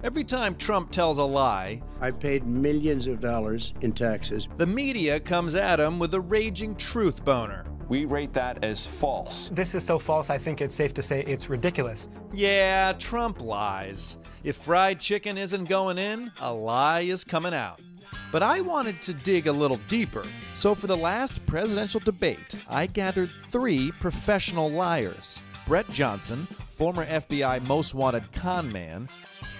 Every time Trump tells a lie, I paid millions of dollars in taxes. the media comes at him with a raging truth boner. We rate that as false. This is so false, I think it's safe to say it's ridiculous. Yeah, Trump lies. If fried chicken isn't going in, a lie is coming out. But I wanted to dig a little deeper. So for the last presidential debate, I gathered 3 professional liars. Brett Johnson, former FBI most wanted con man,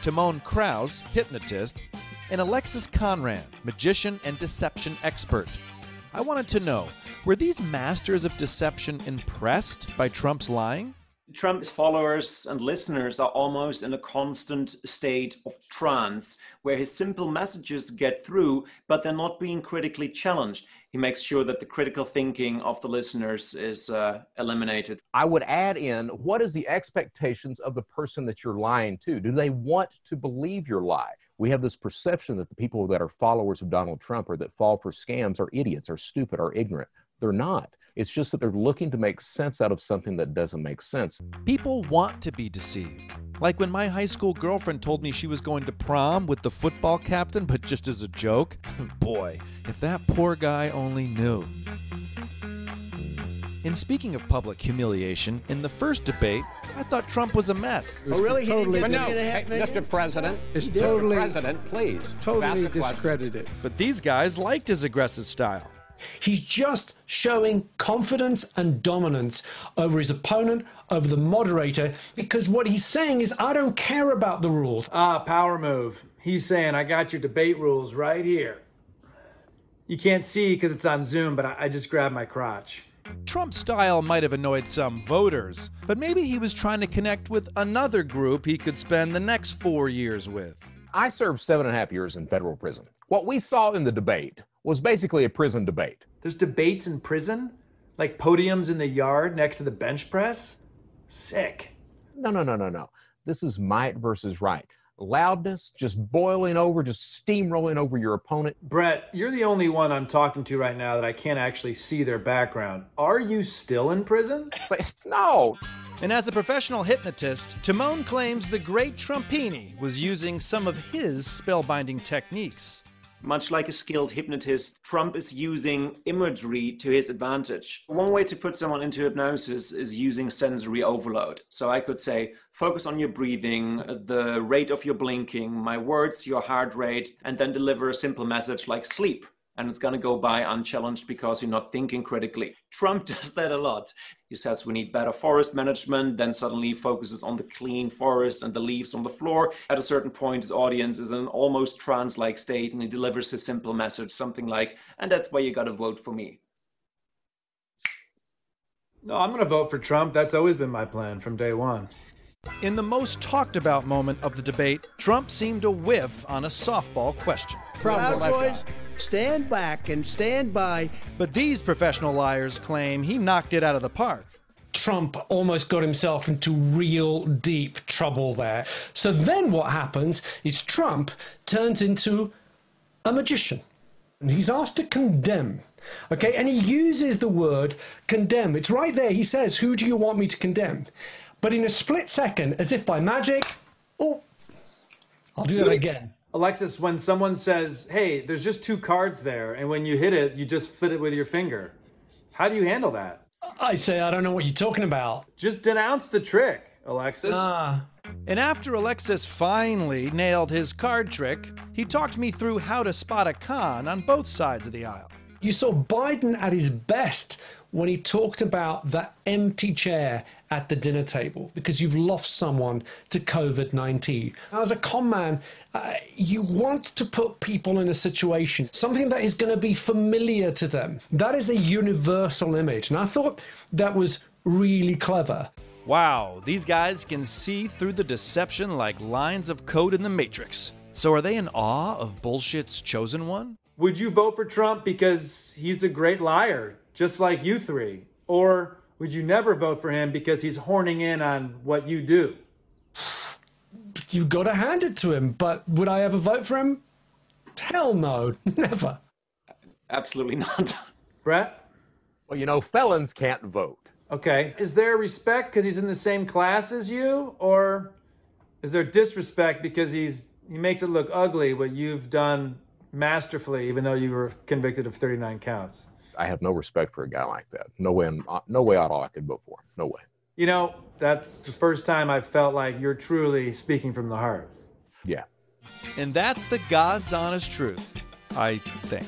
Timon Krause, hypnotist, and Alexis Conrad, magician and deception expert. I wanted to know, were these masters of deception impressed by Trump's lying? Trump's followers and listeners are almost in a constant state of trance, where his simple messages get through, but they're not being critically challenged. He makes sure that the critical thinking of the listeners is eliminated. I would add in, what is the expectations of the person that you're lying to? Do they want to believe your lie? We have this perception that the people that are followers of Donald Trump or that fall for scams are idiots, are stupid, are ignorant. They're not. It's just that they're looking to make sense out of something that doesn't make sense. People want to be deceived. Like when my high school girlfriend told me she was going to prom with the football captain, but just as a joke. Boy, if that poor guy only knew. In speaking of public humiliation, in the first debate, I thought Trump was a mess. Oh, really? Totally, He no, didn't get Mr. President, it's totally, Mr. President, please. totally ask a question. discredited. But these guys liked his aggressive style. He's just showing confidence and dominance over his opponent, over the moderator, because what he's saying is, I don't care about the rules. Power move. He's saying, I got your debate rules right here. You can't see because it's on Zoom, but I just grabbed my crotch. Trump's style might have annoyed some voters, but maybe he was trying to connect with another group he could spend the next 4 years with. I served 7.5 years in federal prison. What we saw in the debate was basically a prison debate. There's debates in prison? Like podiums in the yard next to the bench press? Sick. No. This is might versus right. Loudness, just boiling over, just steamrolling over your opponent. Brett, you're the only one I'm talking to right now that I can't actually see their background. Are you still in prison? No. And as a professional hypnotist, Timon claims the great Trumpini was using some of his spellbinding techniques. Much like a skilled hypnotist, Trump is using imagery to his advantage. One way to put someone into hypnosis is using sensory overload. So I could say, focus on your breathing, the rate of your blinking, my words, your heart rate, and then deliver a simple message like sleep. And it's going to go by unchallenged because you're not thinking critically. Trump does that a lot. He says we need better forest management, then suddenly he focuses on the clean forest and the leaves on the floor. At a certain point, his audience is in an almost trance-like state, and he delivers a simple message, something like, and that's why you got to vote for me. No, I'm going to vote for Trump. That's always been my plan from day one. In the most talked about moment of the debate, Trump seemed to whiff on a softball question. Proud boys, stand back and stand by. But these professional liars claim he knocked it out of the park. Trump almost got himself into real deep trouble there. So then what happens is Trump turns into a magician. And he's asked to condemn. Okay, and he uses the word condemn. It's right there. He says, who do you want me to condemn? But in a split second, as if by magic, oh, I'll do that again. Alexis, when someone says, hey, there's just 2 cards there, and when you hit it, you just flit it with your finger. How do you handle that? I say, I don't know what you're talking about. Just denounce the trick, Alexis. And after Alexis finally nailed his card trick, he talked me through how to spot a con on both sides of the aisle. You saw Biden at his best when he talked about that empty chair at the dinner table because you've lost someone to COVID-19. As a con man, you want to put people in a situation, something that is going to be familiar to them. That is a universal image. And I thought that was really clever. Wow, these guys can see through the deception like lines of code in the Matrix. So are they in awe of bullshit's chosen one? Would you vote for Trump because he's a great liar, just like you 3? Or would you never vote for him because he's horning in on what you do? You got to hand it to him, but would I ever vote for him? Hell no, never. Absolutely not. Brett? Well, you know, felons can't vote. Okay. Is there respect because he's in the same class as you? Or is there disrespect because he's He makes it look ugly, what you've done masterfully, even though you were convicted of 39 counts. I have no respect for a guy like that. No way at all I could vote for him. No way. You know, that's the first time I've felt like you're truly speaking from the heart. Yeah. And that's the God's honest truth, I think.